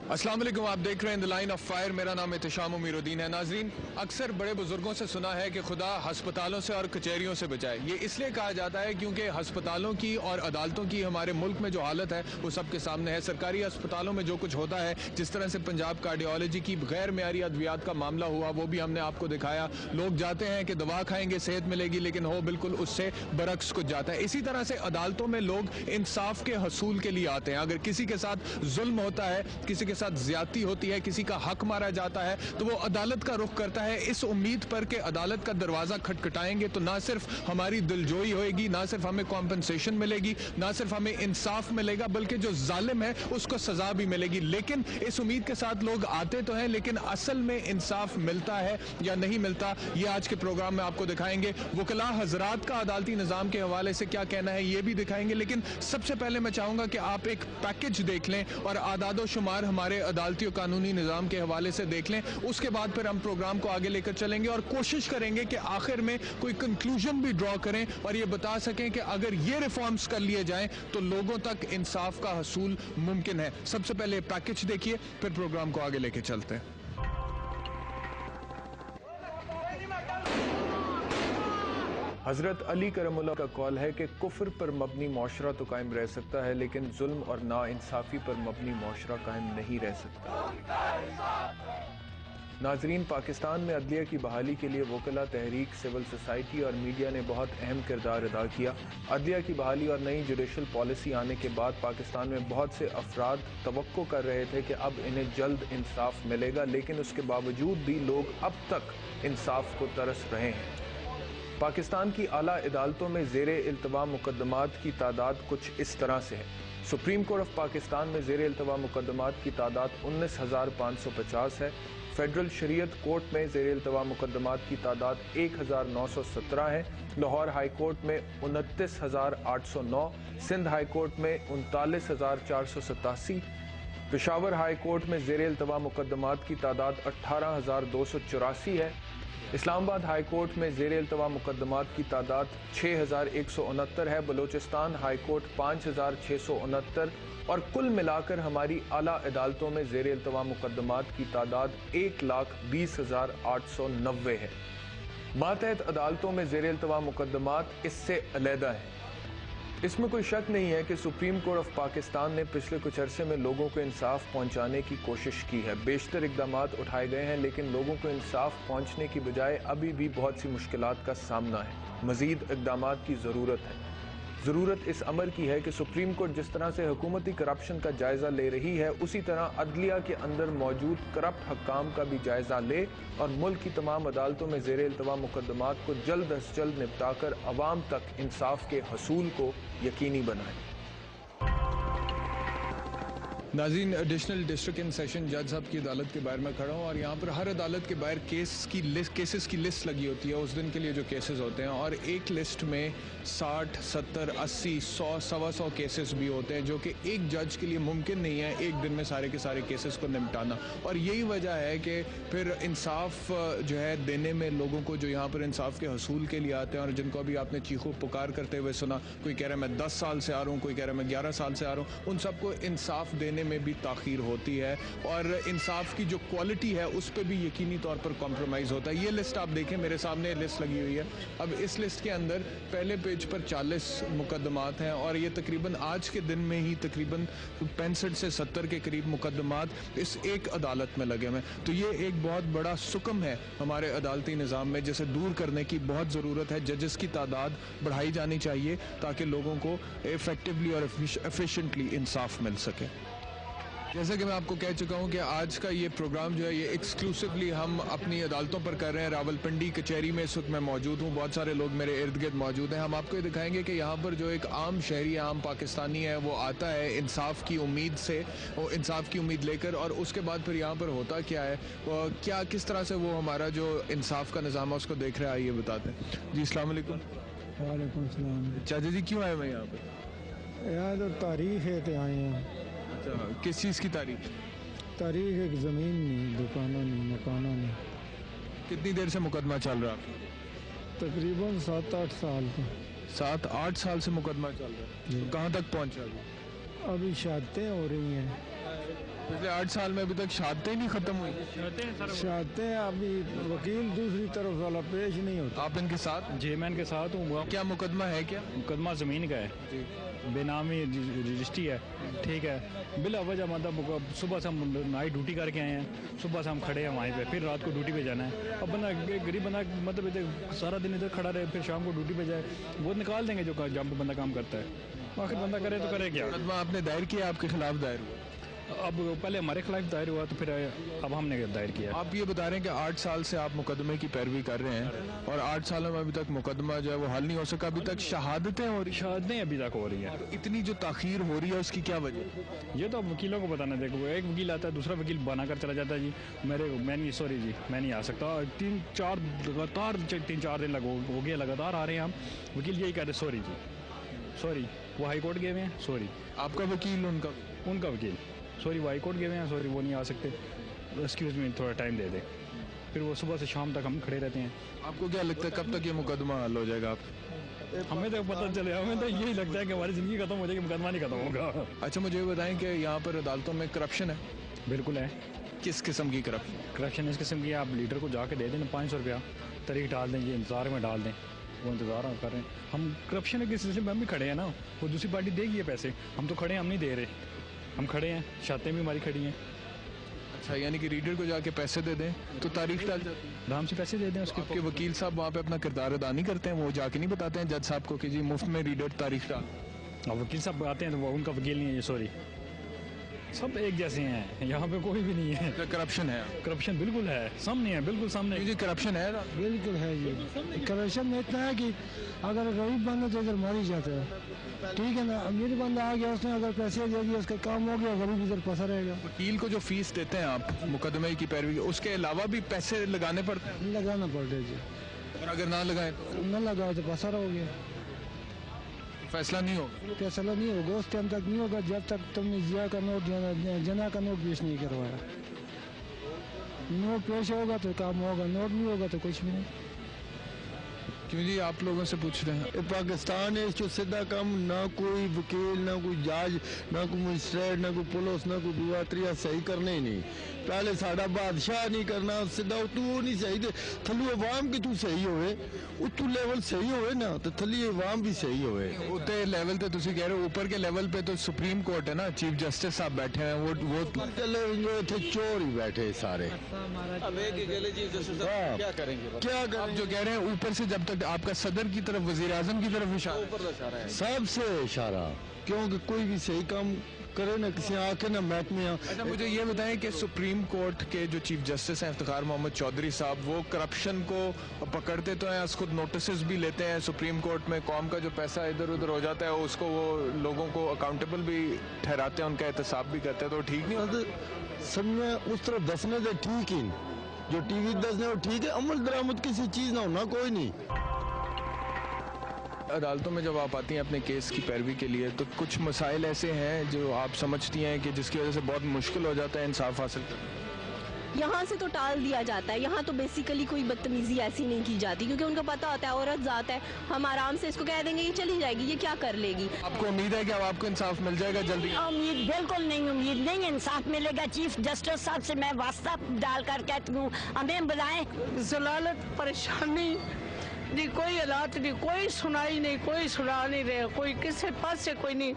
अस्सलाम वालेकुम, आप देख रहे हैं द लाइन ऑफ फायर। मेरा नाम एहतशाम उमीरुद्दीन है। नाजरीन, अक्सर बड़े बुजुर्गों से सुना है कि खुदा हस्पतालों से और कचहरियों से बचाए। ये इसलिए कहा जाता है क्योंकि हस्पतालों की और अदालतों की हमारे मुल्क में जो हालत है वो सबके सामने है। सरकारी अस्पतालों में जो कुछ होता है, जिस तरह से पंजाब कार्डियोलॉजी की गैर मेयारी अद्वियात का मामला हुआ, वो भी हमने आपको दिखाया। लोग जाते हैं कि दवा खाएंगे सेहत मिलेगी, लेकिन हो बिल्कुल उससे बरक्स कुछ जाता है। इसी तरह से अदालतों में लोग इंसाफ के हसूल के लिए आते हैं। अगर किसी के साथ जुल्म होता है, किसी के साथ ज्यादती होती है, किसी का हक मारा जाता है, तो वो अदालत का रुख करता है इस उम्मीद पर कि अदालत का दरवाजा खटखटाएंगे तो ना सिर्फ हमारी दिलजोई होएगी, ना सिर्फ हमें कॉम्पनसेशन मिलेगी, ना सिर्फ हमें इंसाफ मिलेगा, बल्कि जो जालिम है उसको सजा भी मिलेगी। लेकिन इस उम्मीद के साथ लोग आते तो हैं, लेकिन असल में इंसाफ मिलता है या नहीं मिलता, ये आज के प्रोग्राम में आपको दिखाएंगे। वकला हजरात का अदालती निजाम के हवाले से क्या कहना है ये भी दिखाएंगे। लेकिन सबसे पहले मैं चाहूंगा कि आप एक पैकेज देख लें और आदादो शुमार हमारे अदालती और कानूनी निजाम के हवाले से देख लें। उसके बाद फिर हम प्रोग्राम को आगे लेकर चलेंगे और कोशिश करेंगे कि आखिर में कोई कंक्लूजन भी ड्रॉ करें और ये बता सकें कि अगर ये रिफॉर्म्स कर लिए जाएं तो लोगों तक इंसाफ का हसूल मुमकिन है। सबसे पहले पैकेज देखिए, फिर प्रोग्राम को आगे लेकर चलते हैं। हजरत अली करमुल्लाह का कौल है कि कुफ्र पर मबनी मुआशरा तो कायम रह सकता है, लेकिन जुल्म और नाइंसाफी पर मबनी मुआशरा कायम नहीं रह सकता। नाजरीन, पाकिस्तान में अदलिया की बहाली के लिए वकला, तहरीक, सिविल सोसाइटी और मीडिया ने बहुत अहम किरदार अदा किया। अदलिया की बहाली और नई जुडिशल पॉलिसी आने के बाद पाकिस्तान में बहुत से अफराद तवक्को कर रहे थे कि अब इन्हें जल्द इंसाफ मिलेगा, लेकिन उसके बावजूद भी लोग अब तक इंसाफ को तरस रहे हैं। पाकिस्तान की आला अदालतों में ज़ेरे इल्तवा मुकदमात की तादाद कुछ इस तरह से है। सुप्रीम कोर्ट ऑफ पाकिस्तान में ज़ेरे इल्तवा मुकदमात की तादाद 19,550 है। फेडरल शरीयत कोर्ट में ज़ेरे इल्तवा मुकदमात की तादाद 1,917 है। लाहौर हाई कोर्ट में 29,809, सिंध हाई कोर्ट में 39,487, पेशावर हाई कोर्ट में ज़ेरे इल्तवा मुकदमात की तादाद 18,284 है। इस्लामाबाद हाई कोर्ट में ज़ेरे इल्तवा मुकदमात की तादाद 6,169 है। बलूचिस्तान हाई कोर्ट 5,669 और कुल मिलाकर हमारी आला अदालतों में ज़ेरे इल्तवा मुकदमात की तादाद 1,20,890 है। मातहत अदालतों में ज़ेरे इल्तवा मुकदमात इससे अलहदा है। इसमें कोई शक नहीं है कि सुप्रीम कोर्ट ऑफ पाकिस्तान ने पिछले कुछ अरसे में लोगों को इंसाफ पहुंचाने की कोशिश की है। बेशतर इक़दामात उठाए गए हैं, लेकिन लोगों को इंसाफ पहुंचने की बजाय अभी भी बहुत सी मुश्किलात का सामना है। मज़ीद इक़दामात की ज़रूरत है। ज़रूरत इस अमर की है कि सुप्रीम कोर्ट जिस तरह से हुकूमती करप्शन का जायज़ा ले रही है, उसी तरह अदलिया के अंदर मौजूद करप्ट हक्काम का भी जायज़ा ले और मुल्क की तमाम अदालतों में ज़ेरे इल्तवा मुकदमात को जल्द अज जल्द निपटा कर अवाम तक इंसाफ के हसूल को यकीनी बनाए। नाज़रीन, एडिशनल डिस्ट्रिक्ट इन सेशन जज साहब की अदालत के बाहर में खड़ा हूँ और यहाँ पर हर अदालत के बाहर केसेस की लिस्ट लगी होती है उस दिन के लिए जो केसेस होते हैं, और एक लिस्ट में 60, 70, 80, 100, 125 केसेस भी होते हैं, जो कि एक जज के लिए मुमकिन नहीं है एक दिन में सारे के सारे केसेस को निपटाना। और यही वजह है कि फिर इंसाफ जो है देने में लोगों को जो यहाँ पर इंसाफ के हसूल के लिए आते हैं और जिनको अभी आपने चीखो पुकार करते हुए सुना, कोई कह रहा है मैं 10 साल से आ रहा हूँ, कोई कह रहा है मैं 11 साल से आ रहा हूँ, उन सबको इंसाफ देने में भी ताखीर होती है और इंसाफ की जो क्वालिटी है उस पर भी यकीनी तौर पर कॉम्प्रोमाइज़ होता है। ये लिस्ट आप देखें, मेरे सामने लिस्ट लगी हुई है। अब इस लिस्ट के अंदर पहले पेज पर 40 मुकदमात हैं और ये तकरीबन आज के दिन में ही तकरीबन 65 से 70 के करीब मुकदमात इस एक अदालत में लगे हुए हैं। तो ये एक बहुत बड़ा सुकम है हमारे अदालती निज़ाम में, जिसे दूर करने की बहुत ज़रूरत है। जजेस की तादाद बढ़ाई जानी चाहिए ताकि लोगों को इफेक्टिवली और एफिशिएंटली इंसाफ मिल सके। जैसे कि मैं आपको कह चुका हूं कि आज का ये प्रोग्राम जो है ये एक्सक्लूसिवली हम अपनी अदालतों पर कर रहे हैं। रावलपिंडी कचहरी में इस वक्त मैं मौजूद हूं, बहुत सारे लोग मेरे इर्द गिर्द मौजूद हैं। हम आपको ये दिखाएंगे कि यहाँ पर जो एक आम शहरी, आम पाकिस्तानी है, वो आता है इंसाफ की उम्मीद से, वो इंसाफ की उम्मीद लेकर, और उसके बाद फिर यहाँ पर होता क्या है, क्या किस तरह से वो हमारा जो इंसाफ का निज़ाम है उसको देख रहे हैं, आइए बताते हैं। जी अस्सलाम वालेकुम। वालेकुम सलाम। चाचा जी क्यों आए हुए यहाँ पर? यार तो तारीख है तो आए हैं। किस चीज़ की तारीख? तारीख एक ज़मीन नहीं, दुकानों नहीं, मकानों नहीं। कितनी देर से मुकदमा चल रहा है? तकरीबन 7-8 साल का। 7-8 साल से मुकदमा चल रहा है। तो कहाँ तक पहुँचा? अभी शादियाँ हो रही हैं। पिछले 8 साल में अभी तक शहादतें ही नहीं खत्म हुई। चाहते हैं अभी वकील दूसरी तरफ वाला पेश नहीं होता। आप इनके साथ? जी मैं इनके साथ हूँ। क्या मुकदमा है क्या? मुकदमा ज़मीन का है, बेनामी रजिस्ट्री है, ठीक है। बिला वजह मतलब सुबह से हम नाइट ड्यूटी करके आए हैं, सुबह से हम खड़े हैं वहीं पे, फिर रात को ड्यूटी पे जाना है। अब बंदा गरीब बंदा मतलब इधर सारा दिन इधर खड़ा रहे, फिर शाम को ड्यूटी पे जाए, वो निकाल देंगे जो जहाँ पे बंदा काम करता है। आखिर बंदा करे तो करे क्या। मुकदमा आपने दायर किया, आपके खिलाफ दायर हुआ? अब पहले हमारे खिलाफ दायर हुआ तो फिर अब हमने दायर किया। आप ये बता रहे हैं कि 8 साल से आप मुकदमे की पैरवी कर रहे हैं और 8 सालों में अभी तक मुकदमा जो है वो हल नहीं हो सका, अभी तक शहादतें हो रही। शहादतें अभी तक हो रही हैं। तो इतनी जो ताखीर हो रही है उसकी क्या वजह? ये तो अब वकीलों को बताना। देखो एक वकील आता है, दूसरा वकील बना कर चला जाता है, जी मैं नहीं आ सकता। 3-4 दिन हो गए लगातार आ रहे हैं हम, वकील यही कह रहे सॉरी जी सॉरी। वो हाई कोर्ट गए हुए हैं, सॉरी। आपका वकील? उनका वकील सॉरी, वो हाई कोर्ट गए हुए हैं, सॉरी वो नहीं आ सकते, एक्सक्यूज़ मी थोड़ा टाइम दे दे। फिर वो सुबह से शाम तक हम खड़े रहते हैं। आपको क्या लगता है कब तक ये मुकदमा हल हो जाएगा? हमें तो पता चले, हमें तो यही लगता है कि हमारी ज़िंदगी खत्म हो जाएगी, मुकदमा नहीं खत्म होगा। अच्छा मुझे ये बताएं कि यहाँ पर अदालतों में करप्शन है? बिल्कुल है। किस किस्म की करप्शन? करप्शन इस किस्म की, आप लीडर को जाके दे दें 500 रुपया, तारीख डाल दें, ये इंतज़ार में डाल दें, वो इंतज़ार कर रहे हैं। हम करप्शन के सिलसिले में हम भी खड़े हैं ना, वो दूसरी पार्टी देगी ये पैसे, हम तो खड़े हैं, हम नहीं दे रहे, हम खड़े हैं, शर्तें भी हमारी खड़ी हैं। अच्छा यानी कि रीडर को जाके पैसे दे दें तो तारीख डाल जाती है? आराम से पैसे दे दें उसके। आपके वकील साहब वहाँ पे अपना किरदार अदा नहीं करते हैं? वो जाके नहीं बताते हैं जज साहब को कि जी मुफ्त में रीडर तारीख डाल? अब वकील साहब आते हैं तो वो उनका वकील नहीं है ये, सॉरी। सब एक जैसे हैं, यहाँ पे कोई भी नहीं है। करप्शन है? करप्शन बिल्कुल है, सामने है, बिल्कुल सामने। जी करप्शन है? बिल्कुल है जी। करप्शन में इतना है कि अगर गरीब बंदा तो इधर मर ही जाता है, ठीक है ना। अमीर बंदा आ गया, उसने अगर पैसे दे दिए, उसका काम हो गया, गरीब इधर फंसा रहेगा। वकील को जो फीस देते हैं आप मुकदमे की पैरवी, उसके अलावा भी पैसे लगाने पड़ते हैं? लगाना पड़ता है जी। और अगर ना लगाए तो? न लगाओ तो फंसा रहोगे, फैसला नहीं होगा? फैसला नहीं होगा उस टाइम तक नहीं होगा जब तक तुमने जिया का नोट जना का नोट पेश नहीं करवाया। नोट पेश होगा तो काम होगा, नोट नहीं होगा तो कुछ भी नहीं। क्यों जी आप लोगों से पूछ रहे हैं? पाकिस्तान है जो सीधा काम, ना कोई वकील, ना कोई जज, ना कोई मजिस्ट्रेट, ना कोई पुलिस, ना कोई दुआतरिया सही करने ही नहीं। पहले साड़ा बादशाह नहीं करना सीधा, तू वो नहीं सही दे थलू अवाम की तू सही होवे, उतू लेवल सही होवे ना तो थली अवाम भी सही होवे। उते लेवल पे तुसी कह रहे हो, ऊपर के लेवल पे तो सुप्रीम कोर्ट है ना, चीफ जस्टिस साहब बैठे हैं, वो चले थे चोर ही बैठे सारे। क्या करेंगे? क्या आप जो कह रहे हैं ऊपर से, जब तक आपका सदर की तरफ, वजीर आजम की तरफ इशारा है, सबसे इशारा, क्योंकि कोई भी सही काम करे ना किसी आके ना महकमे। अच्छा मुझे ये बताएं कि सुप्रीम कोर्ट के जो चीफ जस्टिस हैं इफ्तिखार मोहम्मद चौधरी साहब, वो करप्शन को पकड़ते तो हैं, खुद नोटिस भी लेते हैं सुप्रीम कोर्ट में, कौम का जो पैसा इधर उधर हो जाता है उसको वो लोगों को अकाउंटेबल भी ठहराते हैं, उनका एहतसाब भी करते हैं, तो ठीक नहीं होता? समझे उस तरफ दसने दे ठीक ही, जो टीवी दसने वो ठीक है, अमल दरामद किसी चीज ना होना कोई नहीं। अदालतों में जब आप आती हैं अपने केस की पैरवी के लिए, तो कुछ मसाइल ऐसे हैं जो आप समझती हैं कि जिसकी वजह से बहुत मुश्किल हो जाता है इंसाफ हासिल करना? यहाँ से तो टाल दिया जाता है, यहाँ तो बेसिकली कोई बदतमीजी ऐसी नहीं की जाती, क्योंकि उनको पता होता है औरत जात है, हम आराम से इसको कह देंगे ये चली जाएगी, ये क्या कर लेगी। आपको उम्मीद है कि अब आपको इंसाफ मिल जाएगा जल्दी? उम्मीद बिल्कुल नहीं, उम्मीद नहीं, इंसाफ मिलेगा। चीफ जस्टिस साहब से मैं वास्ता डालकर कहती हूँ हमें बुलाएं। जलालत परेशानी नहीं, कोई हालात नहीं, कोई सुनाई नहीं, कोई सुना नहीं रहे, कोई किसी पास से कोई नहीं।